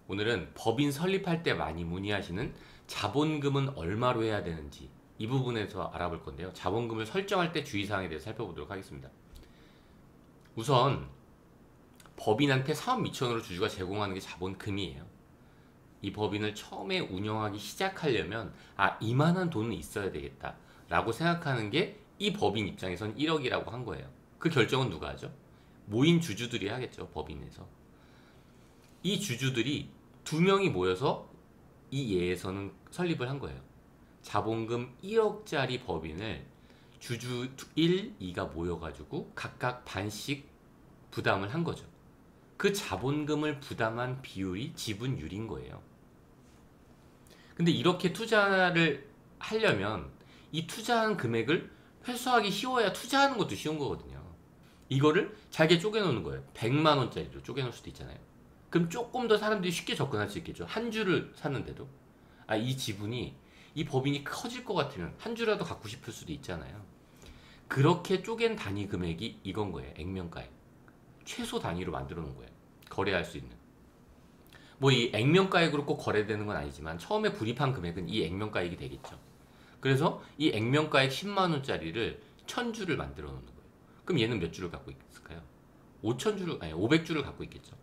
오늘은 법인 설립할 때 많이 문의하시는 자본금은 얼마로 해야 되는지 이 부분에서 알아볼 건데요. 자본금을 설정할 때 주의사항에 대해서 살펴보도록 하겠습니다. 우선 법인한테 사업 미천으로 주주가 제공하는 게 자본금이에요. 이 법인을 처음에 운영하기 시작하려면 이만한 돈은 있어야 되겠다 라고 생각하는 게 이 법인 입장에선 1억이라고 한 거예요. 그 결정은 누가 하죠? 모인 주주들이 하겠죠. 법인에서. 이 주주들이 두 명이 모여서 이 예에서는 설립을 한 거예요. 자본금 1억짜리 법인을 주주 1, 2가 모여가지고 각각 반씩 부담을 한 거죠. 그 자본금을 부담한 비율이 지분율인 거예요. 근데 이렇게 투자를 하려면 이 투자한 금액을 회수하기 쉬워야 투자하는 것도 쉬운 거거든요. 이거를 잘게 쪼개놓는 거예요. 100만 원짜리로 쪼개놓을 수도 있잖아요. 그럼 조금 더 사람들이 쉽게 접근할 수 있겠죠. 한 주를 샀는데도 이 지분이 이 법인이 커질 것 같으면 한 주라도 갖고 싶을 수도 있잖아요. 그렇게 쪼갠 단위 금액이 이건 거예요. 액면가액. 최소 단위로 만들어 놓은 거예요. 거래할 수 있는. 뭐 이 액면가액으로 꼭 거래되는 건 아니지만 처음에 불입한 금액은 이 액면가액이 되겠죠. 그래서 이 액면가액 10만 원짜리를 1000주를 만들어 놓는 거예요. 그럼 얘는 몇 주를 갖고 있을까요? 5000주를, 아니 500주를 갖고 있겠죠.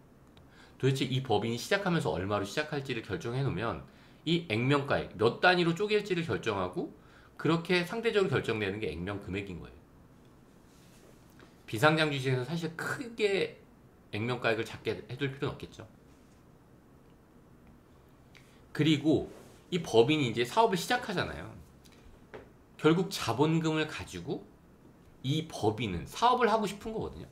도대체 이 법인이 시작하면서 얼마로 시작할지를 결정해 놓으면 이 액면가액 몇 단위로 쪼갤지를 결정하고 그렇게 상대적으로 결정되는 게 액면 금액인 거예요. 비상장 주식에서 사실 크게 액면가액을 작게 해둘 필요는 없겠죠. 그리고 이 법인이 이제 사업을 시작하잖아요. 결국 자본금을 가지고 이 법인은 사업을 하고 싶은 거거든요.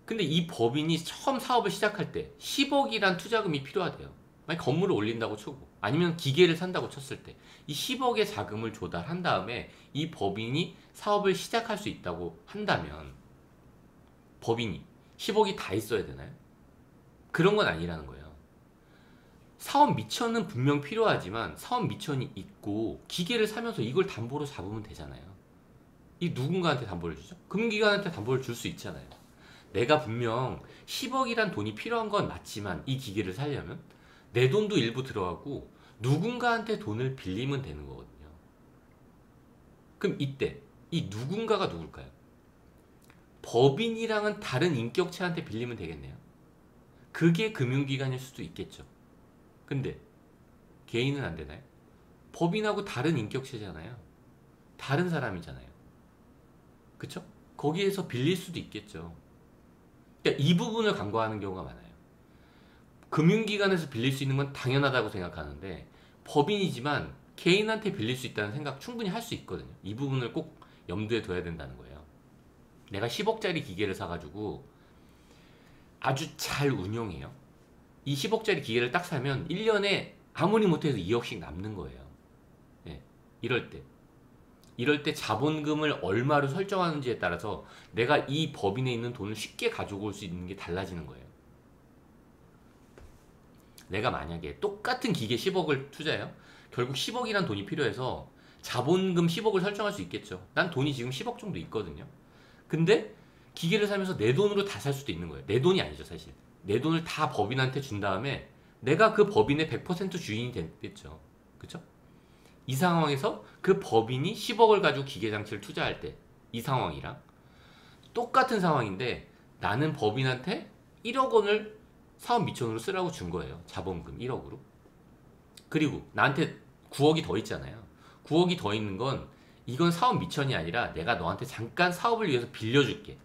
근데 이 법인이 처음 사업을 시작할 때 10억이란 투자금이 필요하대요. 만약 건물을 올린다고 쳐고 아니면 기계를 산다고 쳤을 때 이 10억의 자금을 조달한 다음에 이 법인이 사업을 시작할 수 있다고 한다면 법인이 10억이 다 있어야 되나요? 그런 건 아니라는 거예요. 사업 미천은 분명 필요하지만 사업 미천이 있고 기계를 사면서 이걸 담보로 잡으면 되잖아요. 이 누군가한테 담보를 주죠? 금융기관한테 담보를 줄 수 있잖아요. 내가 분명 10억이란 돈이 필요한 건 맞지만 이 기계를 사려면 내 돈도 일부 들어가고 누군가한테 돈을 빌리면 되는 거거든요. 그럼 이때 이 누군가가 누굴까요? 법인이랑은 다른 인격체한테 빌리면 되겠네요. 그게 금융기관일 수도 있겠죠. 근데 개인은 안 되나요? 법인하고 다른 인격체잖아요. 다른 사람이잖아요. 그쵸? 거기에서 빌릴 수도 있겠죠. 그러니까 이 부분을 간과하는 경우가 많아요. 금융기관에서 빌릴 수 있는 건 당연하다고 생각하는데 법인이지만 개인한테 빌릴 수 있다는 생각 충분히 할 수 있거든요. 이 부분을 꼭 염두에 둬야 된다는 거예요. 내가 10억짜리 기계를 사가지고 아주 잘 운영해요. 이 10억짜리 기계를 딱 사면 1년에 아무리 못해도 2억씩 남는 거예요. 네, 이럴 때 자본금을 얼마로 설정하는지에 따라서 내가 이 법인에 있는 돈을 쉽게 가지고 올 수 있는 게 달라지는 거예요. 내가 만약에 똑같은 기계 10억을 투자해요. 결국 10억이란 돈이 필요해서 자본금 10억을 설정할 수 있겠죠. 난 돈이 지금 10억 정도 있거든요. 근데 기계를 사면서 내 돈으로 다 살 수도 있는 거예요. 내 돈이 아니죠, 사실. 내 돈을 다 법인한테 준 다음에 내가 그 법인의 100% 주인이 됐겠죠. 그쵸? 이 상황에서 그 법인이 10억을 가지고 기계장치를 투자할 때 이 상황이랑 똑같은 상황인데 나는 법인한테 1억 원을 사업 미천으로 쓰라고 준 거예요. 자본금 1억으로. 그리고 나한테 9억이 더 있잖아요. 9억이 더 있는 건 이건 사업 미천이 아니라 내가 너한테 잠깐 사업을 위해서 빌려줄게.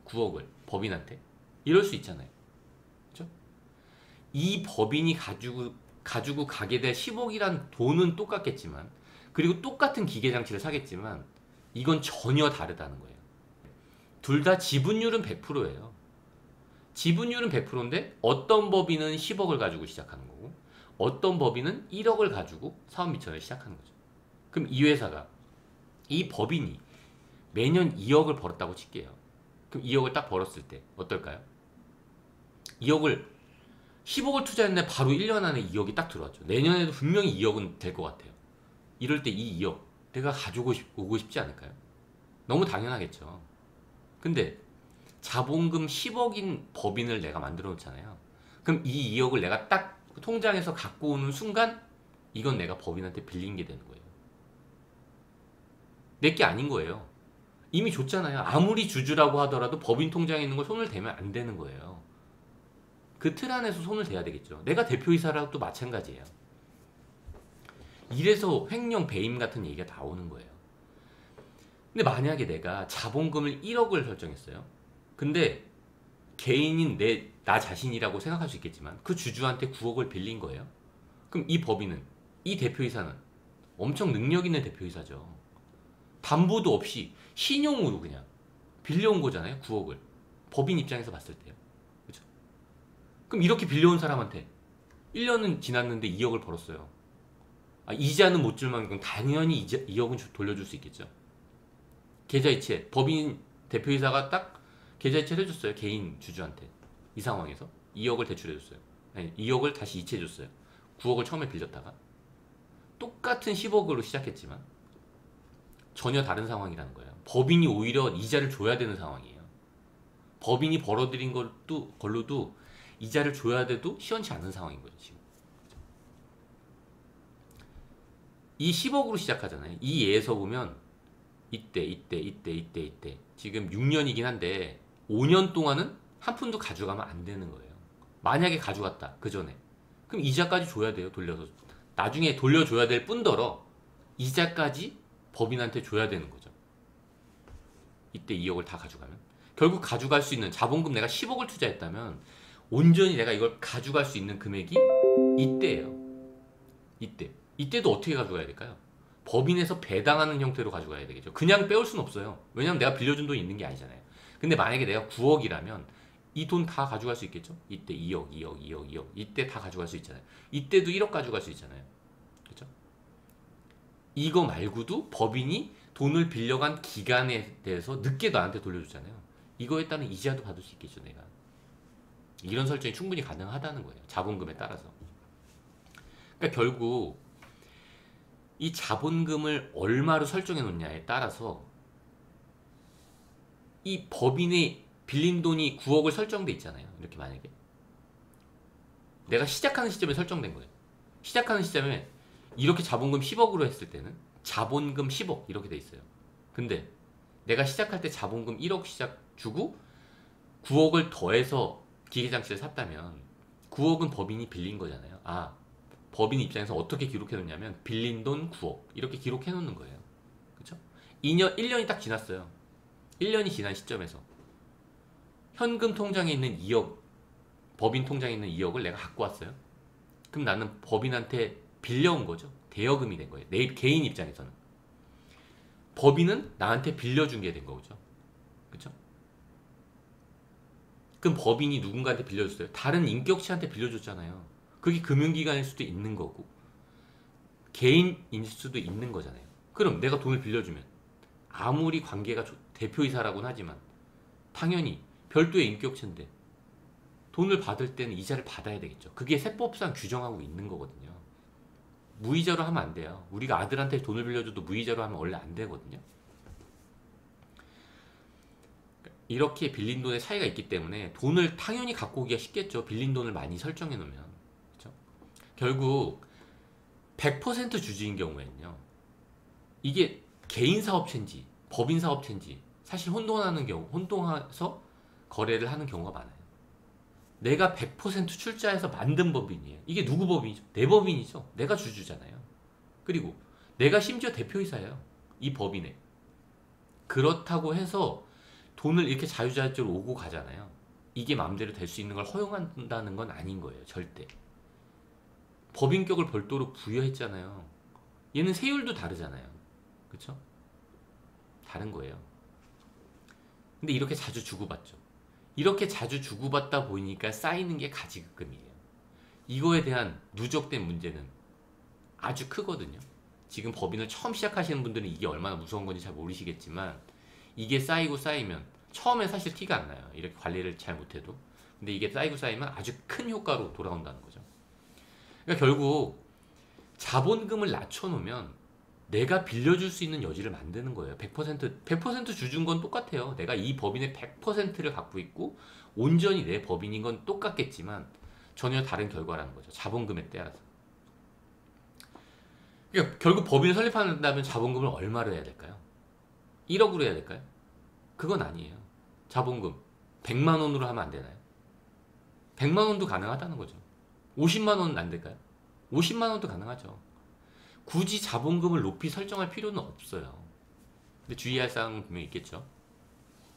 9억을 법인한테. 이럴 수 있잖아요. 그렇죠? 이 법인이 가지고 가게 될 10억이란 돈은 똑같겠지만 그리고 똑같은 기계장치를 사겠지만 이건 전혀 다르다는 거예요. 둘 다 지분율은 100%예요. 지분율은 100%인데 어떤 법인은 10억을 가지고 시작하는 거고 어떤 법인은 1억을 가지고 사업 미천을 시작하는 거죠. 그럼 이 회사가 이 법인이 매년 2억을 벌었다고 칠게요. 그럼 2억을 딱 벌었을 때 어떨까요? 2억을 10억을 투자했는데 바로 1년 안에 2억이 딱 들어왔죠. 내년에도 분명히 2억은 될 것 같아요. 이럴 때 이 2억 내가 가지고 오고 싶지 않을까요? 너무 당연하겠죠. 근데 자본금 10억인 법인을 내가 만들어 놓잖아요. 그럼 이 2억을 내가 딱 통장에서 갖고 오는 순간 이건 내가 법인한테 빌린 게 되는 거예요. 내게 아닌 거예요. 이미 줬잖아요. 아무리 주주라고 하더라도 법인 통장에 있는 걸 손을 대면 안 되는 거예요. 그 틀 안에서 손을 대야 되겠죠. 내가 대표이사라도 마찬가지예요. 이래서 횡령 배임 같은 얘기가 나오는 거예요. 근데 만약에 내가 자본금을 1억을 설정했어요. 근데 개인인 나 자신이라고 생각할 수 있겠지만 그 주주한테 9억을 빌린 거예요. 그럼 이 법인은, 이 대표이사는 엄청 능력 있는 대표이사죠. 담보도 없이 신용으로 그냥 빌려온 거잖아요. 9억을. 법인 입장에서 봤을 때요. 그렇죠? 그럼 이렇게 빌려온 사람한테 1년은 지났는데 2억을 벌었어요. 이자는 못 줄 만큼 당연히 2억은 돌려줄 수 있겠죠. 계좌이체, 법인 대표이사가 딱 계좌이체를 해줬어요. 개인 주주한테. 이 상황에서 2억을 대출해줬어요. 아니, 2억을 다시 이체해줬어요. 9억을 처음에 빌렸다가 똑같은 10억으로 시작했지만 전혀 다른 상황이라는 거예요. 법인이 오히려 이자를 줘야 되는 상황이에요. 법인이 벌어들인 걸로도 이자를 줘야 돼도 시원치 않은 상황인 거죠. 지금 이 10억으로 시작하잖아요. 이 예에서 보면 이때 지금 6년이긴 한데 5년 동안은 한 푼도 가져가면 안 되는 거예요. 만약에 가져갔다 그 전에 그럼 이자까지 줘야 돼요. 돌려서 나중에 돌려줘야 될 뿐더러 이자까지 법인한테 줘야 되는 거죠. 이때 2억을 다 가져가면 결국 가져갈 수 있는 자본금 내가 10억을 투자했다면 온전히 내가 이걸 가져갈 수 있는 금액이 이때예요. 이때도 어떻게 가져가야 될까요? 법인에서 배당하는 형태로 가져가야 되겠죠. 그냥 빼올 수는 없어요. 왜냐면 내가 빌려준 돈이 있는 게 아니잖아요. 근데 만약에 내가 9억이라면 이 돈 다 가져갈 수 있겠죠? 이때 2억, 2억 이때 다 가져갈 수 있잖아요. 이때도 1억 가져갈 수 있잖아요. 그렇죠? 이거 말고도 법인이 돈을 빌려간 기간에 대해서 늦게 나한테 돌려주잖아요. 이거에 따른 이자도 받을 수 있겠죠. 내가 이런 설정이 충분히 가능하다는 거예요. 자본금에 따라서. 그러니까 결국 이 자본금을 얼마로 설정해 놓냐에 따라서 이 법인의 빌린 돈이 9억을 설정돼 있잖아요. 이렇게 만약에 내가 시작하는 시점에 설정된 거예요. 시작하는 시점에 이렇게 자본금 10억으로 했을 때는 자본금 10억 이렇게 돼 있어요. 근데 내가 시작할 때 자본금 1억 시작 주고 9억을 더해서 기계장치를 샀다면 9억은 법인이 빌린 거잖아요. 법인 입장에서 어떻게 기록해 놓냐면 빌린 돈 9억 이렇게 기록해 놓는 거예요. 그렇죠? 1년이 딱 지났어요. 1년이 지난 시점에서 현금 통장에 있는 2억, 법인 통장에 있는 2억을 내가 갖고 왔어요. 그럼 나는 법인한테 빌려온 거죠. 대여금이 된 거예요. 내 개인 입장에서는. 법인은 나한테 빌려준 게 된 거죠. 그렇죠? 그럼 법인이 누군가한테 빌려줬어요. 다른 인격체한테 빌려줬잖아요. 그게 금융기관일 수도 있는 거고 개인일 수도 있는 거잖아요. 그럼 내가 돈을 빌려주면 아무리 관계가 대표이사라고는 하지만 당연히 별도의 인격체인데 돈을 받을 때는 이자를 받아야 되겠죠. 그게 세법상 규정하고 있는 거거든요. 무이자로 하면 안 돼요. 우리가 아들한테 돈을 빌려줘도 무이자로 하면 원래 안 되거든요. 이렇게 빌린 돈의 차이가 있기 때문에 돈을 당연히 갖고 오기가 쉽겠죠. 빌린 돈을 많이 설정해 놓으면. 그렇죠? 결국 100% 주주인 경우에는요. 이게 개인 사업체인지 법인 사업체인지 사실 혼동해서 거래를 하는 경우가 많아요. 내가 100% 출자해서 만든 법인이에요. 이게 누구 법인이죠? 내 법인이죠. 내가 주주잖아요. 그리고 내가 심지어 대표이사예요. 이 법인에. 그렇다고 해서 돈을 이렇게 자유자재로 오고 가잖아요. 이게 마음대로 될 수 있는 걸 허용한다는 건 아닌 거예요. 절대. 법인격을 별도로 부여했잖아요. 얘는 세율도 다르잖아요. 그쵸? 다른 거예요. 근데 이렇게 자주 주고받죠. 이렇게 자주 주고받다 보니까 쌓이는 게 가지급금이에요. 이거에 대한 누적된 문제는 아주 크거든요. 지금 법인을 처음 시작하시는 분들은 이게 얼마나 무서운 건지 잘 모르시겠지만 이게 쌓이면 처음엔 사실 티가 안 나요. 이렇게 관리를 잘 못해도. 근데 이게 쌓이면 아주 큰 효과로 돌아온다는 거죠. 그러니까 결국 자본금을 낮춰놓으면 내가 빌려줄 수 있는 여지를 만드는 거예요. 100% 주준 건 똑같아요. 내가 이 법인의 100%를 갖고 있고 온전히 내 법인인 건 똑같겠지만 전혀 다른 결과라는 거죠. 자본금에 따라서. 그러니까 결국 법인을 설립한다면 자본금을 얼마로 해야 될까요? 1억으로 해야 될까요? 그건 아니에요. 자본금 100만 원으로 하면 안 되나요? 100만 원도 가능하다는 거죠. 50만 원은 안 될까요? 50만 원도 가능하죠. 굳이 자본금을 높이 설정할 필요는 없어요. 근데 주의할 사항은 분명히 있겠죠.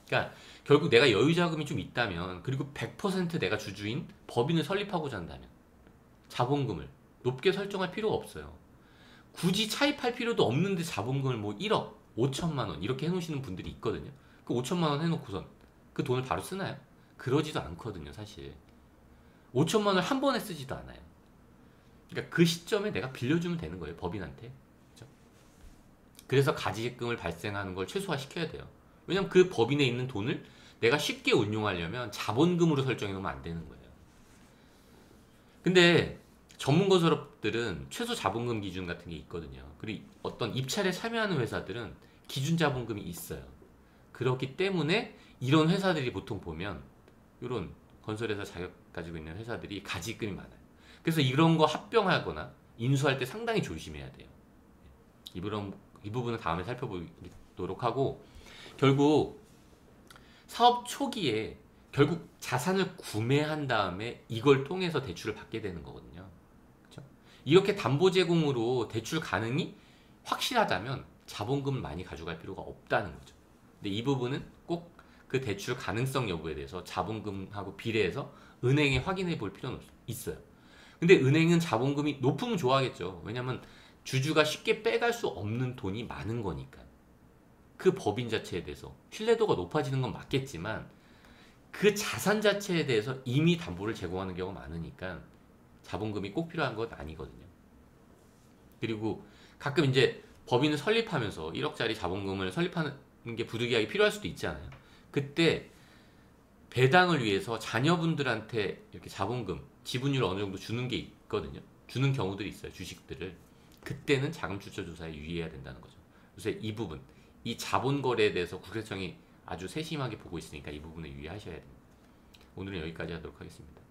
그러니까 결국 내가 여유자금이 좀 있다면, 그리고 100% 내가 주주인 법인을 설립하고자 한다면 자본금을 높게 설정할 필요가 없어요. 굳이 차입할 필요도 없는데 자본금을 뭐 1억, 5천만 원 이렇게 해놓으시는 분들이 있거든요. 그 5천만 원 해놓고선 그 돈을 바로 쓰나요? 그러지도 않거든요, 사실. 5천만 원을 한 번에 쓰지도 않아요. 그러니까 그 시점에 내가 빌려주면 되는 거예요, 법인한테. 그렇죠? 그래서 가지금을 발생하는 걸 최소화시켜야 돼요. 왜냐면 그 법인에 있는 돈을 내가 쉽게 운용하려면 자본금으로 설정해 놓으면 안 되는 거예요. 근데 전문 건설업들은 최소 자본금 기준 같은 게 있거든요. 그리고 어떤 입찰에 참여하는 회사들은 기준 자본금이 있어요. 그렇기 때문에 이런 회사들이 보통 보면, 이런 건설회사 자격 가지고 있는 회사들이 가지금이 많아요. 그래서 이런 거 합병하거나 인수할 때 상당히 조심해야 돼요. 이 부분은 다음에 살펴보도록 하고, 결국 사업 초기에 결국 자산을 구매한 다음에 이걸 통해서 대출을 받게 되는 거거든요. 그렇죠? 이렇게 담보 제공으로 대출 가능이 확실하다면 자본금을 많이 가져갈 필요가 없다는 거죠. 근데 이 부분은 꼭 그 대출 가능성 여부에 대해서 자본금하고 비례해서 은행에 확인해 볼 필요는 있어요. 근데 은행은 자본금이 높으면 좋아하겠죠. 왜냐면 주주가 쉽게 빼갈 수 없는 돈이 많은 거니까. 그 법인 자체에 대해서 신뢰도가 높아지는 건 맞겠지만, 그 자산 자체에 대해서 이미 담보를 제공하는 경우가 많으니까 자본금이 꼭 필요한 건 아니거든요. 그리고 가끔 이제 법인을 설립하면서 1억짜리 자본금을 설립하는 게 부득이하게 필요할 수도 있잖아요. 그때 배당을 위해서 자녀분들한테 이렇게 자본금, 지분율을 어느 정도 주는 게 있거든요. 주는 경우들이 있어요, 주식들을. 그때는 자금 출처 조사에 유의해야 된다는 거죠. 그래서 이 부분, 이 자본 거래에 대해서 국세청이 아주 세심하게 보고 있으니까 이 부분에 유의하셔야 됩니다. 오늘은 여기까지 하도록 하겠습니다.